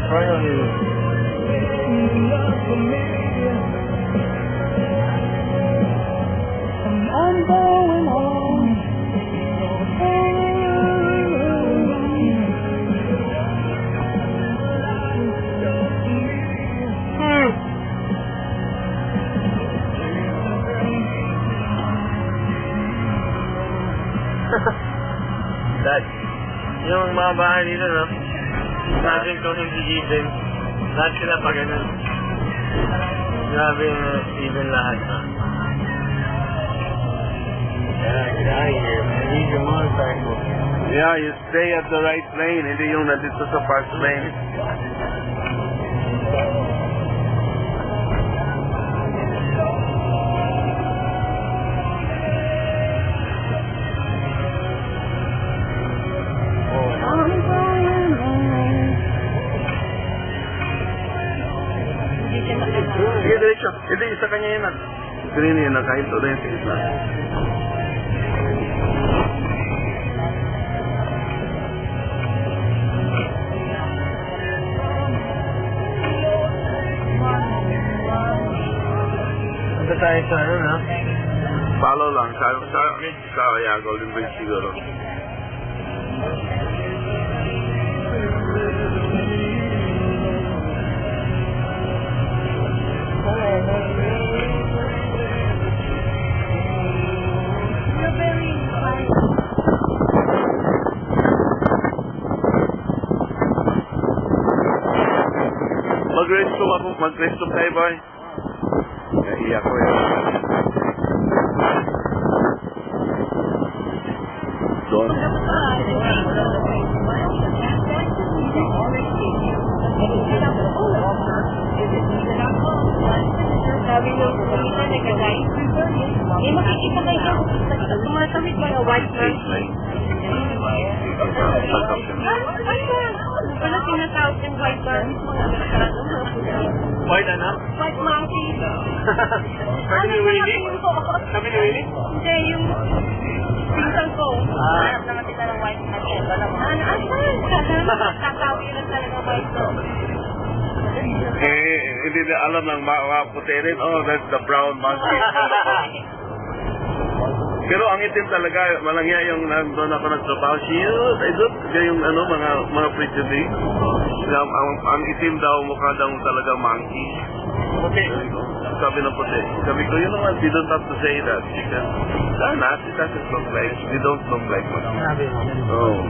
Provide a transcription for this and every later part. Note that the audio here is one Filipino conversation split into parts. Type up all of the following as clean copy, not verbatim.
finally. I'm going home. Dad, yung mga bahay nila, no? Imagine kung yung gigitin. Lahat sila pa ganun. Grabe even lahat, no? Yeah, get out of here, man. Use your motorcycle. Yeah, you stay at the right lane. Hindi yung nandito sa fast lane. Sige, diretso. Hindi, isa kanya yun. Green yun, nakahinto na yun sa isla. Punta tayo sa ano, no? Follow lang. Yeah, Golden Bridge siguro. Mag-resto tayo, boy. Iyak ko yan. Doon. Sabi nyo, kumita na kagay. Makikita kayo tumatawid mga white man. Wala tinatawag yung white man. White ano? White monkey. Sabi ni Winnie? Sabi ni Winnie? Hindi, yung pinsan ko. Hanap naman sila ng white man. Asan? Tatawid na talaga white man. Hindi na alam ng mga puti rin. Oh, that's the brown monkey. Pero ang itim talaga, malangya yung nandun ako nagtrabaho. Shoot! Yung mga prejudice. Ang itim daw, mukha daw talaga monkey. Okay. Sabi ng puti. Sabi ko, you know what, we don't have to say that. Because, it doesn't look like, we don't look like monkey. Grabe mo. Oh.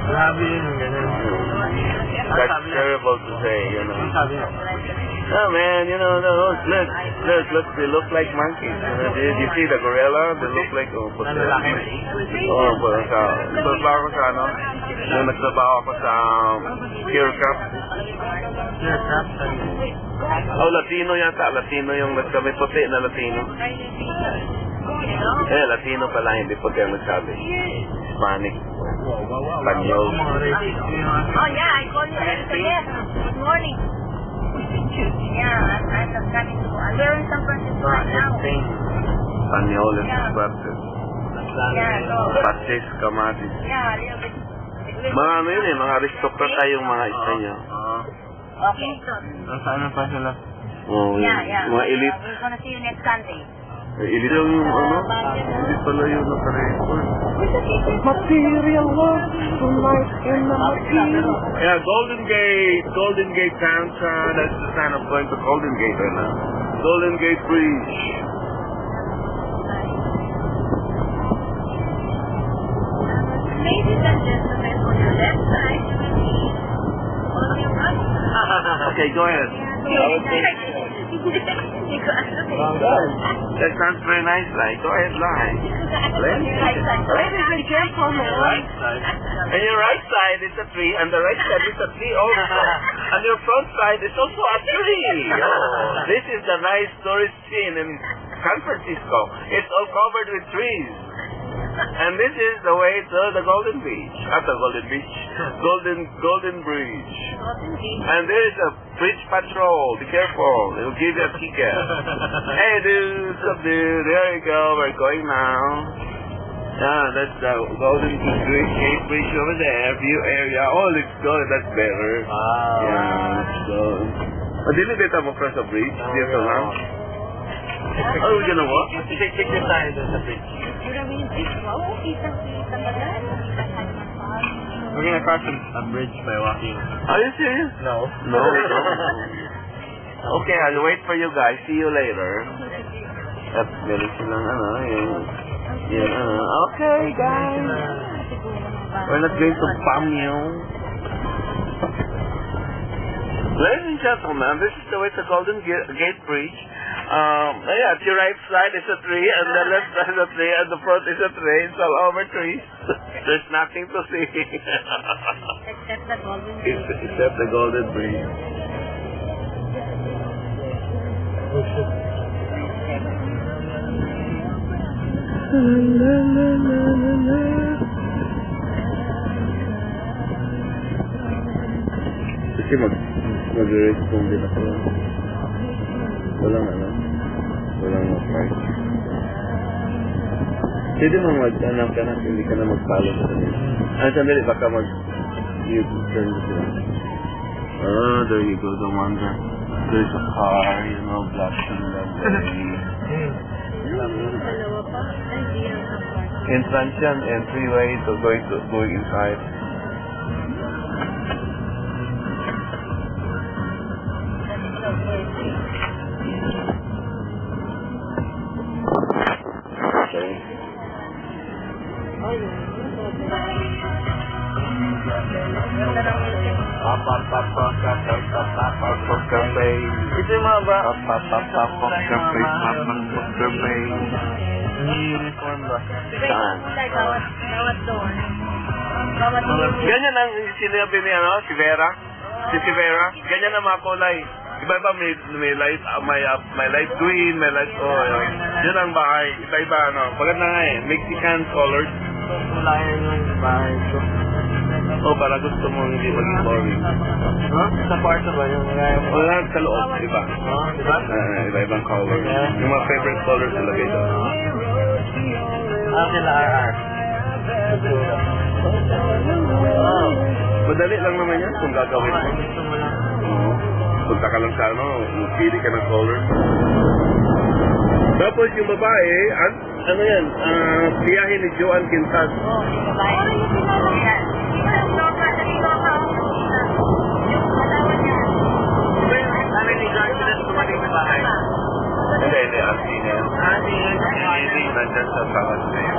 Grabe yun yung ganun. That's terrible to say, you know. Sabi mo. Oh man, you know, look, they look like monkeys. Did you see the gorilla? They look like, puti. Nagtrabaho ako sa, nagtrabaho ako sa Aircraft. Aircraft? Oh, Latino yata. Latino yung nagsabi. Puti na Latino. Latino pala, hindi puti ang nagsabi. Hispanic. Spanyol. Oh yeah, I called you yesterday. Good morning. Yeah, I'm coming to. I'm there in San Francisco right now. Spanyol and Espartes. Yeah, so. Patis, Kamatis. Yeah, a little bit. Mga ano yun mga aristokrata yung mga Espanyol. Okay. Saan pa sila? Oh, Yeah. mga elite. We're gonna see you next Sunday. Elite yung hindi pala yun naka-record. Material love tonight in the material. Yeah, Golden Gate Downtown. That's the sign of going to Golden Gate right now. Golden Gate Bridge. Ladies and gentlemen, on your left side, on your right side. Okay, go ahead. That sounds very nice, like. Go ahead, lie. Ladies, be careful, man. And your right side is a tree, and the right side is a tree also. And your front side is also a tree. Oh, this is the nice tourist scene in San Francisco. It's all covered with trees. And this is the way to the Golden Beach. Not the Golden Beach. Golden Bridge. And there is a bridge patrol. Be careful. They will give you a ticket. Hey dude, what's up dude? There you go. We're going now. Yeah, that's the Golden Gate Bridge over there. View area. Oh, looks good. That's better. Wow. Yeah, let's go. Dili dito mo cross the bridge? Dito lang? Oh, we're gonna walk? Take your time on the bridge. We're gonna cross a bridge by walking. Are you serious? No. No, no. Okay, I'll wait for you guys. See you later. At meron silang Okay, guys. We're not going to bomb you. Ladies and gentlemen, this is the way to Golden Gate Bridge. Yeah, at your right side is a tree, and the left side is a tree, and the front is a tree. It's all over trees. There's nothing to see. Except the Golden Bridge. Except the Golden Bridge. Kasi mag-respond din ako. Walang mag-price. Pwede mo mag-anak ka na, hindi ka na mag-follow sa kanila. Sandali, baka mag-U-turn ko sila. Oh, there you go, the one there. There's a car, blocking the way. Entrance yan, entryway to going inside. Okay. Ito yung mga ba? Uniform ba? Ganyan ang sinabi ni si Vera. Si Vera. Ganyan ang mga kulay. Iba-iba may light green, may light oil. Yun ang bahay. Iba-iba Pagkat na nga Mexican colors. Kulayan yung bahay ko. Para gusto mo hindi maging boring. Sa kwarto ba yung Wala sa loob, diba? Diba? Iba-ibang colors. Yung mga favorite colors nilagay doon. Sila RR. Madali lang naman yan kung gagawin mo. Gusto mo lang. Punta ka lang sa pili ka ng colors. Tapos yung babae, ano yan? Biyahe ni Joan Quintas. Ni George na tumating sa bahay. Hindi, auntie na yan. Hindi, nandyan sa salas na yan.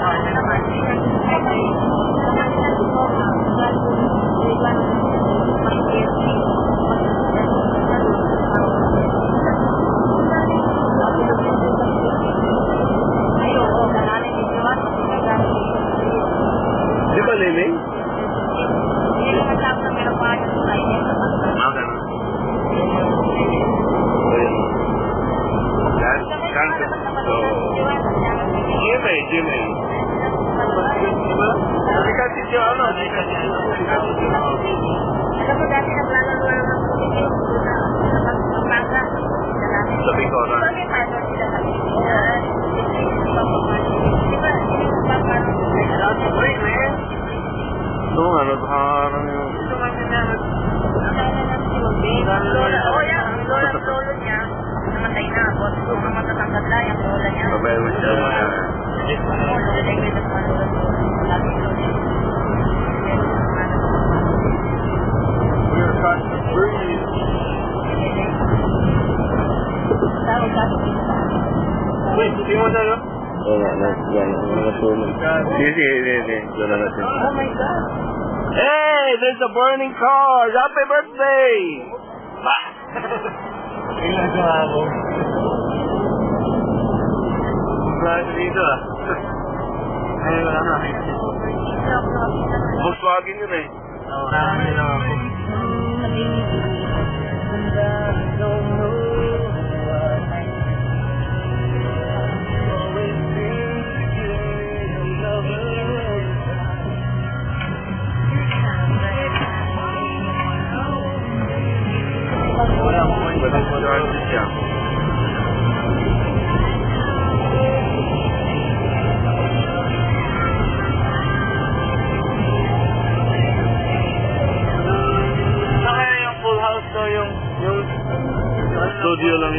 Di ba, Lili? Jimmy. Sikat si Joano. Alam mo dati naglalaro ng Pampanga. Sa Bicoran. May pasok sila sa Bicoran. Di ba? Oo nga, nagharang yun. Lolo niya, namatay na. Ang matatangkad na, yung lola niya. Babay mo siya. Wait, hindi mo na Oo nga, nasunog. Sige. Doon natin. Oh my God. Hey, there's a burning car! Happy birthday! Ilan ka ako? Saan dito Ay, wala na. Volkswagen yun eh. Oo, namin lang ako. siya.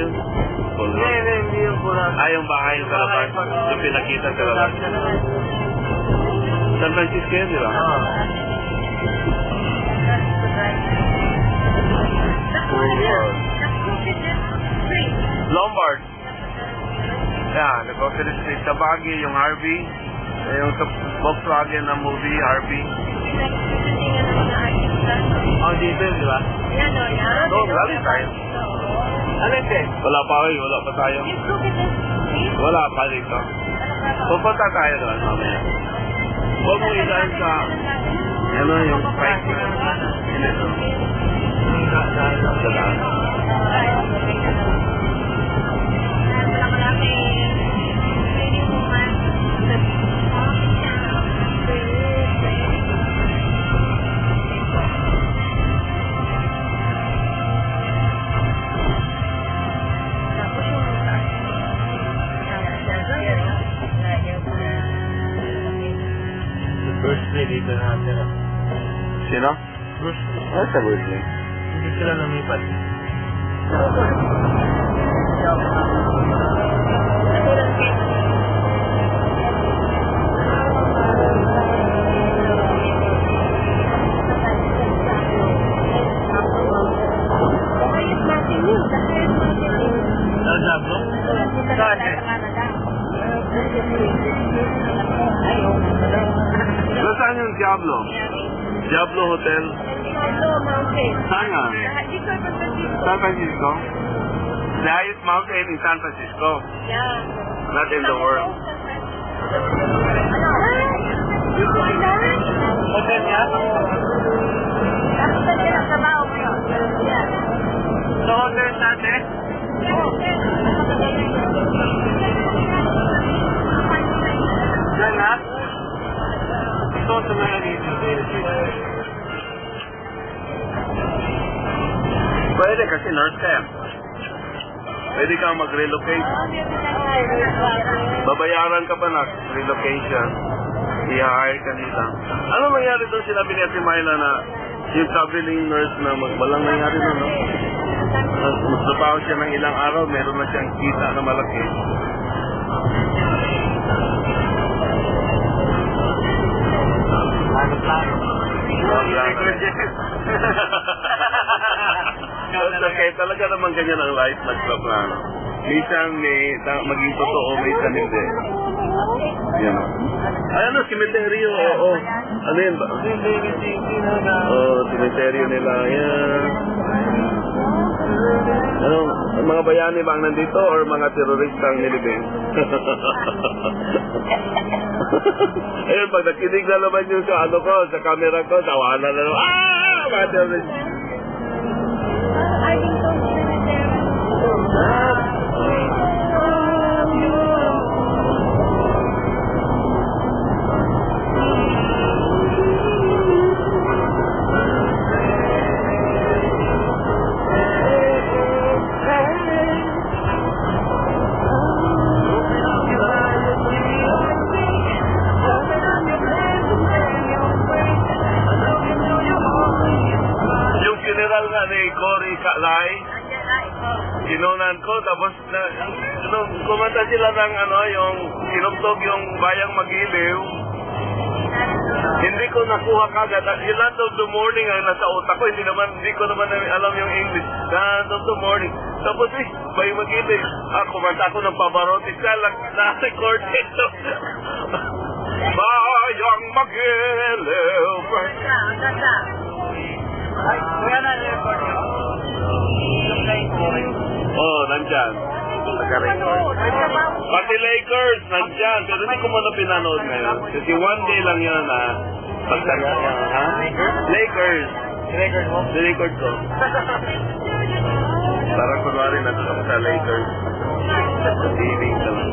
yun? Full Hindi, road. hindi yung pula. Yung bahay sa labas. Yung pinakita sa labas. San Francisco yun, di ba? Oo. Lombard. Yeah, the Grocery Street. Sa Baguio, yung Harvey. Yung sa Volkswagen na movie, Harvey. Oh, dito yun, di ba? Doon, galing tayo. Ano yun? Wala pa kayo, wala pa tayo. Wala pa dito. Pupunta tayo doon mamaya. Huwag mo idaan sa, ano yung spike na ito. Sa daan. Bruce Lee dito na sila. Sino? Bruce Lee. Ano sa Bruce Hindi sila lumipat. Diablo? Saan eh? Saan yung Diablo? Diablo Hotel? Saan nga? San Francisco? The highest mountain in San Francisco. Not in the world. Hotel niya? Sa hotel natin? Yan na? Ito sa mga dito. Pwede kasi nurse camp. Pwede kang mag-relocate. Babayaran ka pa na relocation. I-hire ka nila. Ano nangyari doon? Sinabi ni Ate Myla na yung traveling nurse na walang nangyari na, no? Magtrabaho siya ng ilang araw, meron na siyang kita na malaki. Plano. Okay, talaga naman ganyan ang life nagpaplano. Minsan may maging totoo, minsan hindi. Yan. Ay, ano, cemetery, oo. Ano yun ba? Cemetery nila, yan. Ano, mga bayani ba ang nandito or mga terorista ang nilibing? Ayun, pag nakinig na naman yung sa ano ko, sa camera ko, tawanan na naman, mga terorista. Kinunan ko, tapos kumanta sila ng yung sinugtog yung Bayang Magiliw. Hindi ko nakuha kagad. Yung Land of the Morning ang nasa utak ko, hindi ko naman alam yung English. Land of the Morning. Tapos Bayang Magiliw. Kumanta ako ng Pavarotti. Na-record ito. Bayang Magiliw. Kaya na-record nyo? Nandyan. Naka-record. Pati Lakers, nandyan. Pero hindi ko muna pinanood ngayon. Kasi one day lang yun, pagtanda niya, ha? Lakers. Record mo? Record ko. Parang kunwari nandun sa Lakers. Sa TV ka lang.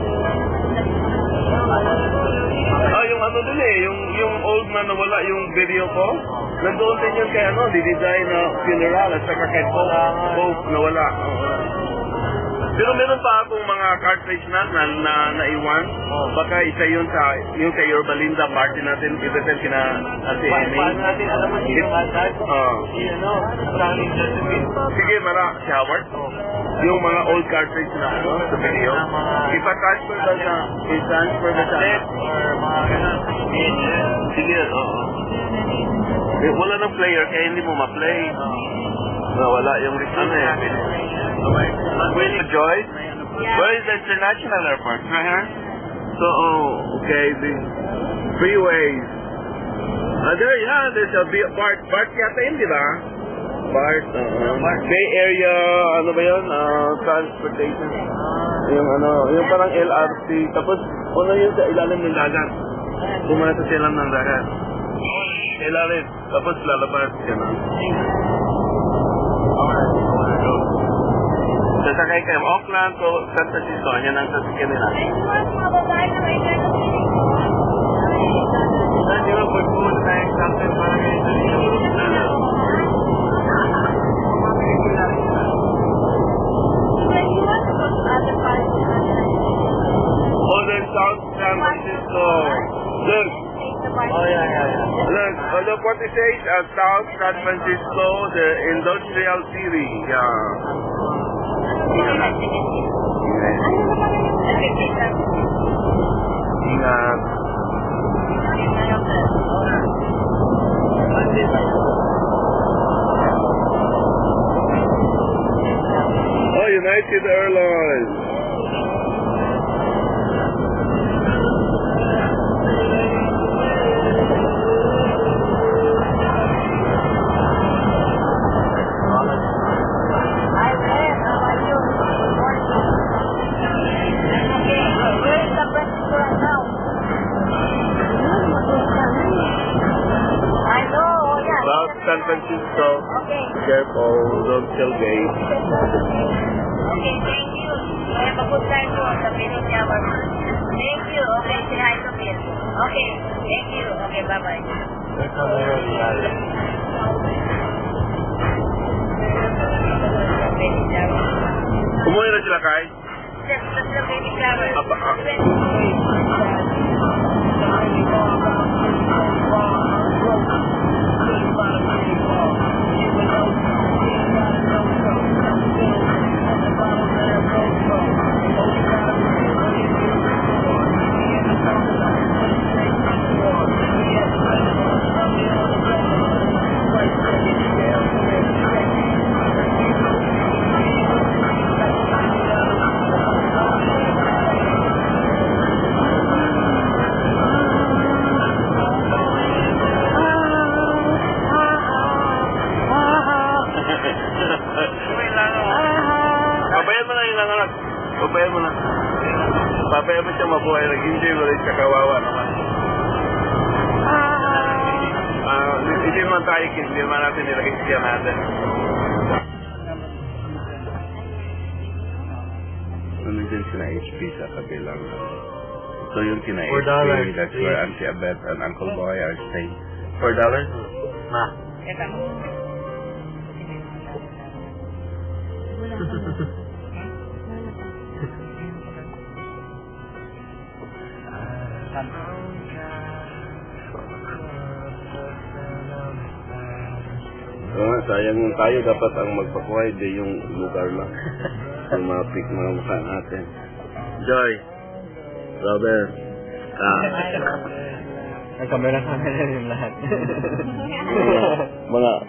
Yung ano din yung old man na wala yung video ko. Nandoon din yun kay Dididay na funeral at saka kay Pope na wala. Pero meron pa akong mga cartridge na naiwan. Baka isa yun sa yung kay Yorba Linda party natin. Ibetel kina Ate Amy. Paano natin alam mo yung archive? Sige, si Howard. Yung mga old cartridge na sa video. Ipa-transfer ba sa or mga ganun. Sige, oo. Wala ng player kaya hindi mo ma-play. Wala yung Joyce? Where is the international airport? Right here? So, okay, the freeways. There's a BART yata yun, di ba? BART, Bay Area, ano ba yun? Transportation. Yung parang LRT. Tapos, yun sa ilalim ng dagat. Pumunta sa ilalim ng dagat. Ilalim. Tapos lalabas ka na. Sasakay kayo Auckland o San Francisco. Yan ang sasakyan nila. Di ba pag pumunta tayo something parang There's South San Francisco. Look. Look what it says, South San Francisco, the Industrial City. United Airlines. San Francisco. Okay. Careful, don't tailgate. Okay, thank you. I have a good time to on the meeting hour. Thank you. Okay, say hi to Bill. Okay, thank you. Okay, bye-bye. Umuwi na sila, Kai? Just the baby shower. Papayaman mo siya mabuhay. Nag-enjoy mo rin siya, kawawa naman. Hindi naman tayo kids. Hindi naman natin nilagay siya natin. Nandiyan sila HP sa kabilang. So yung kina HP, that's where Auntie Abet and Uncle Boy are staying. $4? Ma. Sayang yung tayo dapat ang magpakuhay, di yung lugar lang. Yung mga pick mga mukha natin. Joy, Robert, ang camera yung lahat.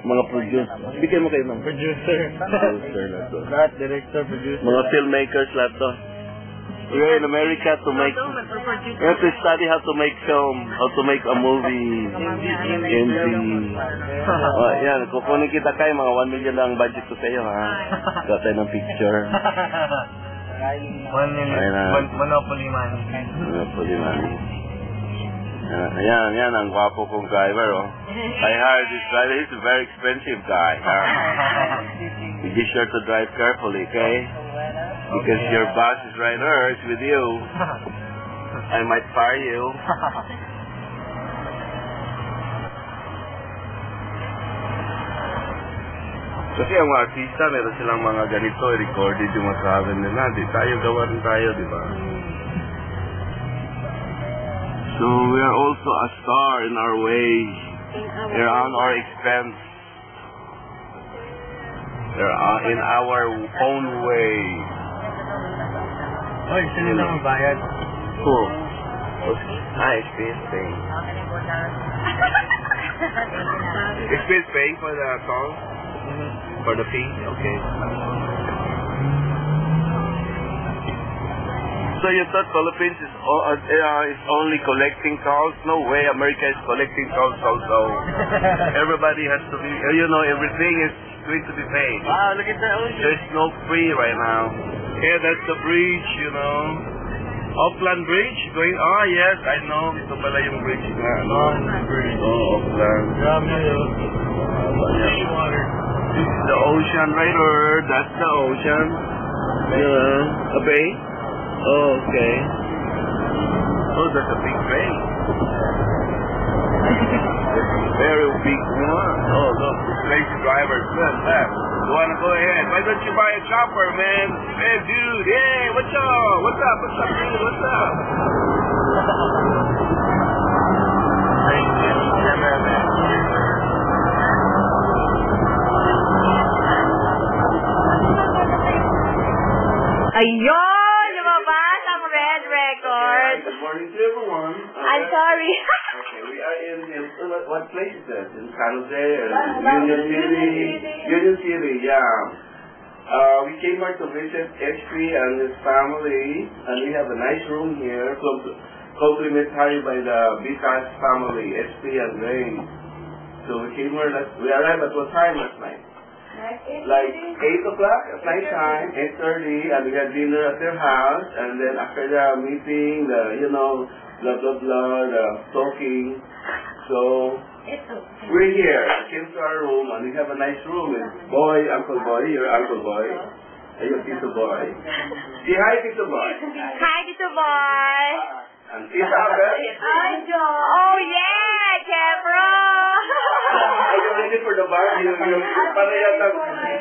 mga producer. Bigyan mo kayo ng Producer lahat to. lahat, director, producer. Mga filmmakers lahat to. We're in America to make, we have to study how to make film, how to make a movie. Yan, kukunin kita kayo, mga 1 million lang budget ko sa iyo, ha? Ikaw tayo ng picture. 1 million, Monopoly money. Monopoly money. Yan, ang gwapo kong driver, oh. I hired this driver, he's a very expensive guy. Be sure to drive carefully, okay? Because your boss is right there, it's with you. I might fire you. Kasi ang mga artista, meron silang mga ganito, recorded yung mga travel nila. Di tayo, gawa rin tayo, di ba? So, we are also a star in our way. We're on our expense. We're in our own way. Oy, sino na magbayad? Who? Experience paying. Experience paying for the call? For the fee? Okay. So you thought Philippines is only collecting calls? No way, America is collecting calls also. Everybody has to be, everything is going to be paid. Wow, look at that ocean. There's no free right now. Yeah, that's the bridge, Auckland Bridge going, yes, I know. Ito pala yung bridge na, Bridge. Auckland. Grabe yun. Seawater. The ocean right there, that's the ocean. A bay? Oh, okay. Oh, that's a big bay. Very big one. Oh, look, this lazy driver's left. You wanna go ahead? Why don't you buy a chopper, man? Hey, dude, hey, what's up? What's up? What's up, dude? What's up? Ayun! Lumabas ang red record. Good morning to everyone. I'm sorry. Okay, we are in what place is that? In San Jose or Union City? Union City, yeah. We came here to visit HP and his family, and we have a nice room here, complimentary by the Vitas family, HP and Ray. So we came here, we arrived at what time last night? Like 8 o'clock at night time, 8:30, and we had dinner at their house, and then after the meeting, blah blah blah, the talking. So we're here, came to our room, and we have a nice room with Uncle Boy, your Uncle Boy, and your Tito Boy. Say hi, Tito Boy. Hi, Tito Boy. And Tita Abel. Hi, John. Oh, yeah, Kebro. Are you ready for the bar? Para yata,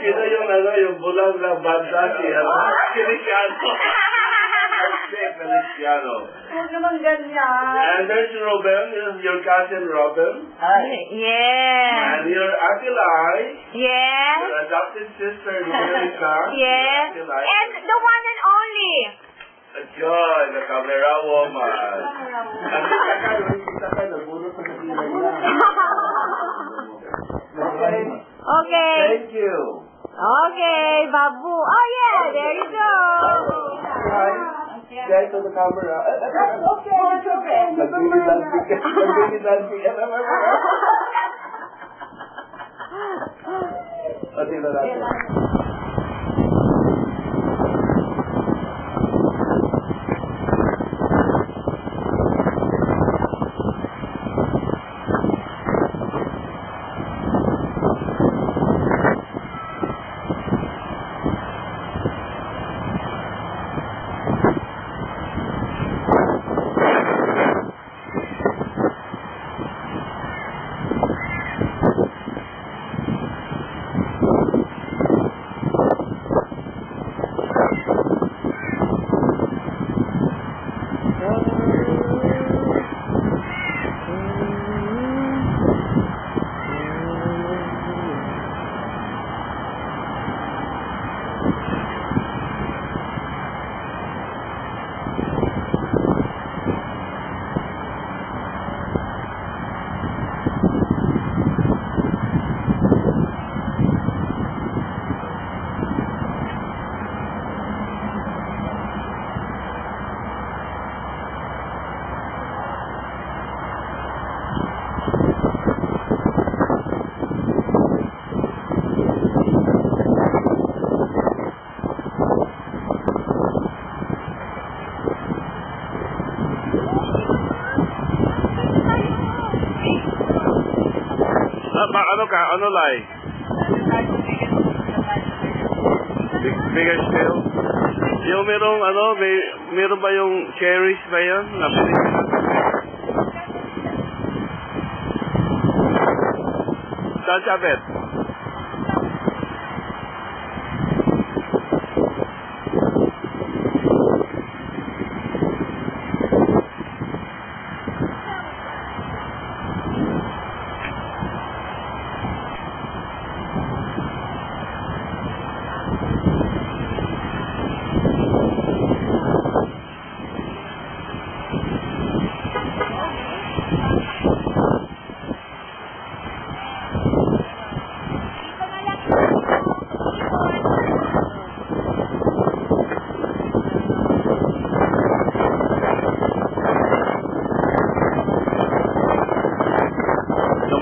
sino yung bulang na banda Feliciano. Feliciano. Huwag naman ganyan. And there's Robin, your cousin Robin. Hi. Yeah. And your Ate Lai. Yeah. Your adopted sister, America. Yeah. And the one and only. John, the camera woman. Ang kita ka, nagbunot sa kapila niya. Okay. Thank you. Okay, Babu. Oh, yeah, there you go. Guys to the camera. Okay, that's okay. Nagbili dancing. Pati na natin. Ano lai? Bigger scale? Yung meron ba yung cherries ba yan? Saan siya, Bet?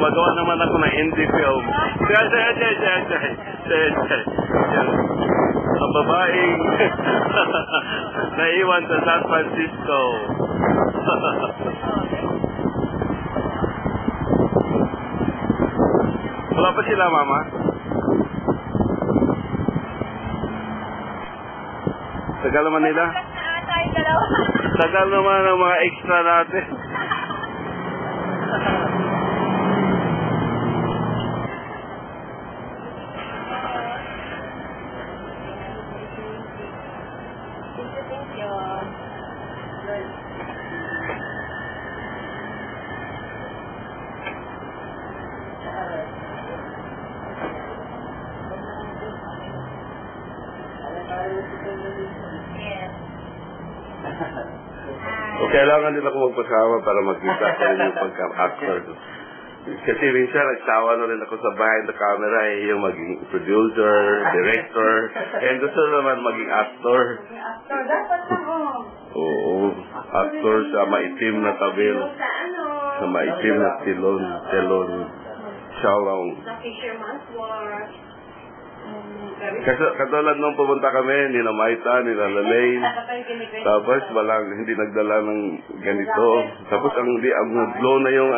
gumagawa naman ako ng indie film. Ang babaeng naiwan sa San Francisco. Wala pa sila, Mama? Tagal naman nila? Tagal naman ang mga extra natin. O kailangan din ako magpasama para magkita ko rin yung pagka-actor. Kasi minsan nagsawa na rin ako sa behind the camera, yung maging producer, director, and gusto naman maging actor. Actor, dapat lang Oo, actor sa maitim na tabil, sa maitim na telon, shalong. Sa Fisherman's Wharf. Kasi katulad nung pumunta kami, nila Maita, nila Lalaine, tapos hindi nagdala ng ganito. Tapos ang blow na yung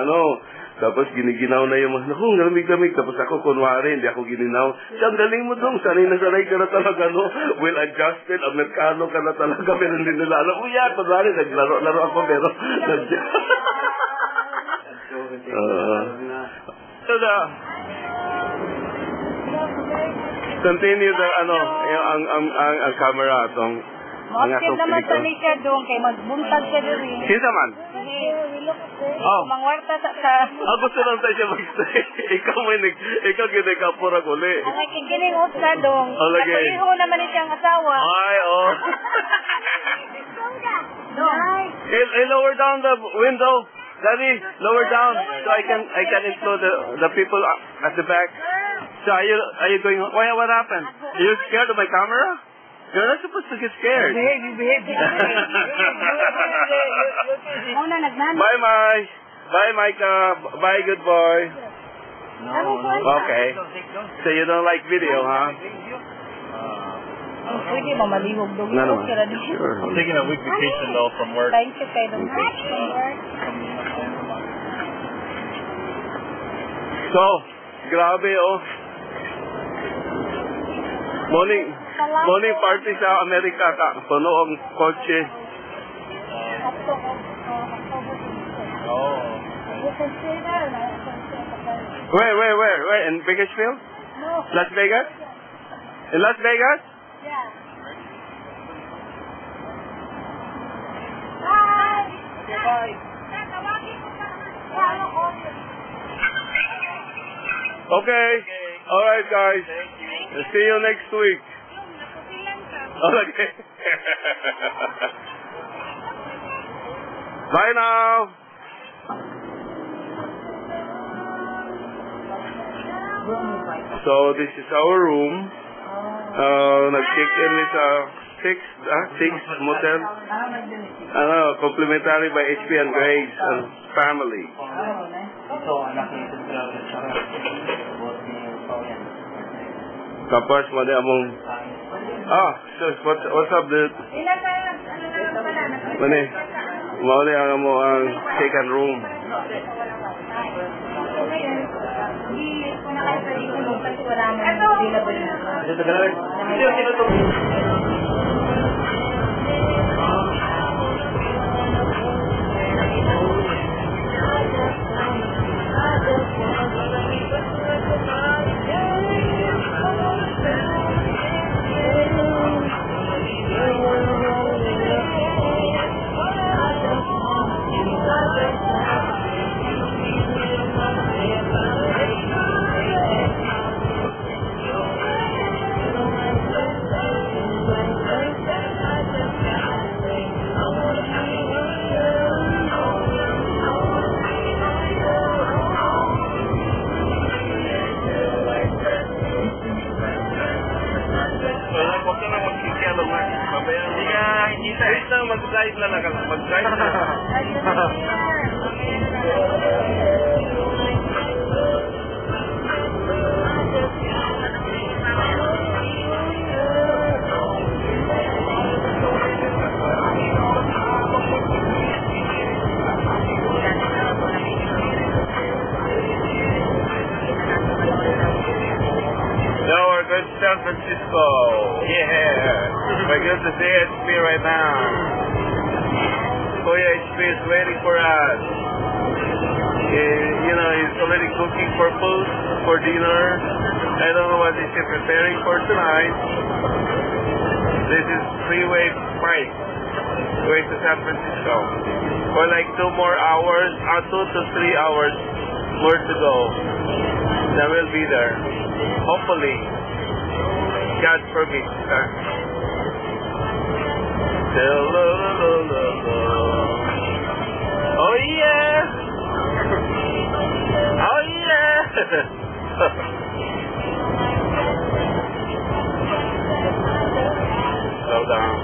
tapos giniginaw na yung lamig-lamig. Tapos ako, kunwari, hindi ako gininaw. Siya, ang galing mo dong, sanay na ka na talaga, well adjusted, Amerikano ka na talaga, pero hindi nila alam. Kunwari, naglaro ako, pero continue the ang camera atong Mosket naman sa siya doon kay magbuntag siya doon. Sino man? Mangwarta sa gusto lang tayo siya mag-stay. Ikaw ginagapura uli. ang nakikinig ut sa doon. Lagi. Kapuliho naman ni siyang asawa. Ay, Hey, lower down the window. Daddy, lower down so I can include the people at the back. So are you going? What happened? Are you scared of my camera? You're not supposed to get scared. Behave. Bye, Mike. Bye, Micah. Bye, good boy. Okay. So you don't like video, huh? Pwede ba malihog doon? No. Sure. I'm taking a week vacation though from work. Thank you kay doon. So, grabe Morning party sa Amerika ka. Puno ang kotse. Oh. Where? In Bakersfield? No. Las Vegas? In Las Vegas? Yeah. Bye. Bye. Okay. All right, guys. See you next week. Okay. Bye now. So this is our room. Nag-check-in sa Six Motel. Complimentary by HP and Grace and family. Tapos mali among what's up dude? Mani mauli ang ang second room. Mag-drive na lang. Mag-drive na lang. with San Francisco. Yeah. We're going to see HP right now. Kuya HP is waiting for us. You know, he's already cooking for food, for dinner. I don't know what he's preparing for tonight. This is Freeway 5, going to San Francisco. For like 2 more hours, 2 to 3 hours more to go. Then we'll be there. Hopefully. God forbid. Oh yeah! Oh yeah! Slow down.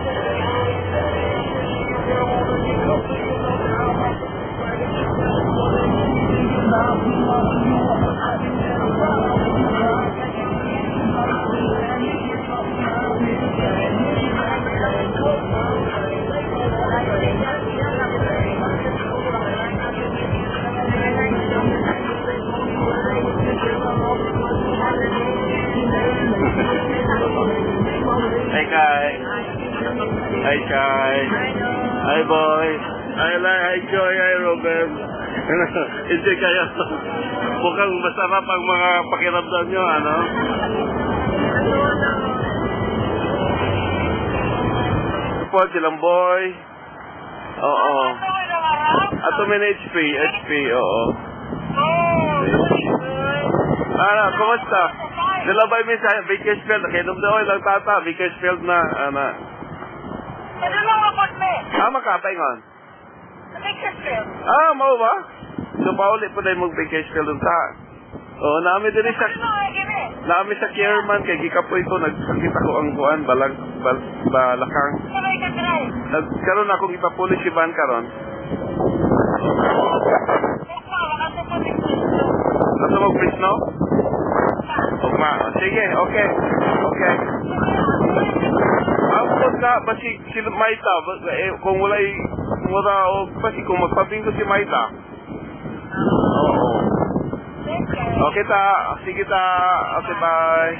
Hey Kai. Hi Kai. Hi boy. Hi Joy. Hi Robert. Hindi kayo. Mukhang masarap ang mga pakiramdam nyo, ano? Po, silang boy. Oo. Atomin HP, oo. Ano, kumusta? Nilabay mo sa Bakersfield. Kainom na lang tata. Bakersfield na, ano. Ano lang ako, me? Makatay ngon. Sa Bakersfield. Mau ba? So, paulit po tayo mag-Bakersfield sa. Oo, namin din siya. Namin sa Kierman, kay Gikapoy ko, nagsakit ako ang kuhan, balakang. Nagkaroon akong ipapulis si Van karon. Nasa mag-please, no? Sige, okay. Tapos na, basi si Maita, kung wala basi kung magpabingko si Maita. Oo. Okay ta, sige ta, okay bye.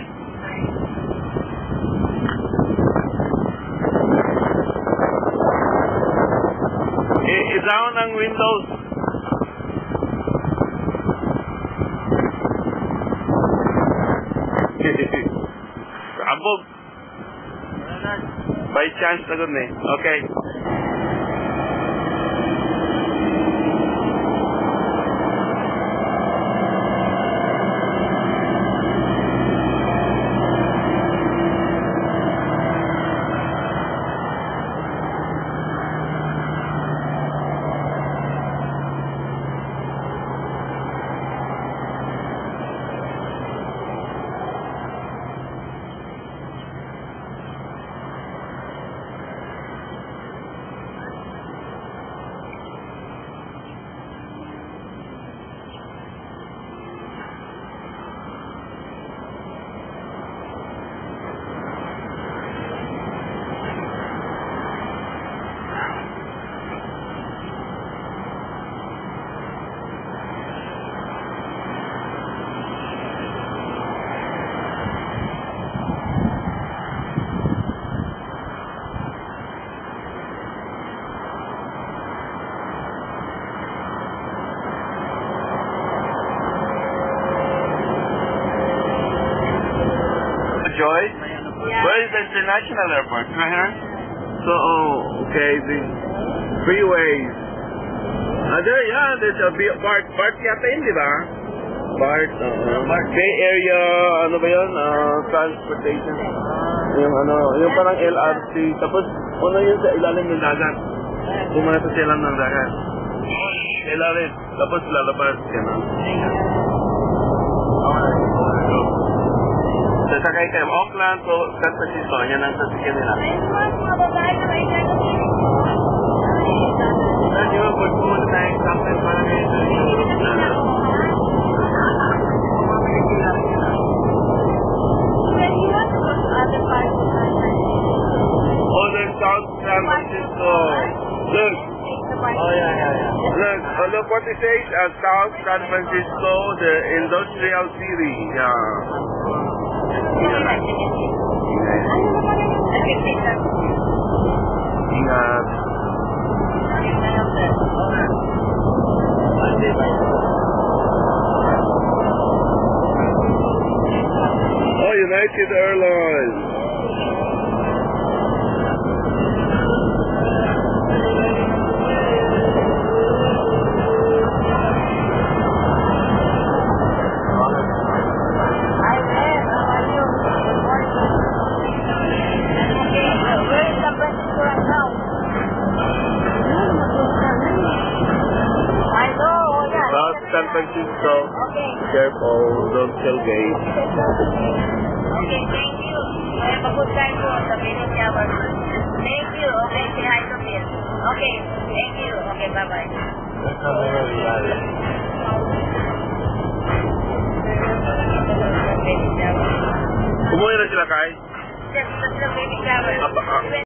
I-down ang windows. Abog. By chance na gud ni. Okay. Joy? Yeah. Where is the international airport? Right here? So, okay, the freeways. There's a BART yata yun, di ba? BART, Bay Area, ano ba yun? Transportation. Yung parang LRT. Tapos, yun sa ilalim ng dagat. Pumunta sa ilalim ng dagat. Ilalim. Tapos lalabas. Sasakay kayo Auckland o San Francisco, yan ang sasakyan nila. Di ba, pag pumunta tayo example, parang ngayon sa Europe na. Oh, there's South San Francisco. Look. Oh, yeah. Look what it says, South San Francisco, the industrial city. Yeah. Okay lang, sige. Okay, sir. Ingat. Okay, sir. Over. Monday, bye. Oh, United Airlines. Hi, Ben. How are you? Good morning. Okay, where is San Francisco right now? I know, oh yeah. South San Francisco. Okay. Careful, don't tailgate. Okay, thank you. Have a good time po sa Philippine Tower. Thank you. Okay, say hi to Phil. Okay, thank you. Okay, bye-bye. That's how they really got it. Umuwi na sila, Kai? Just the Philippine Tower. Apa-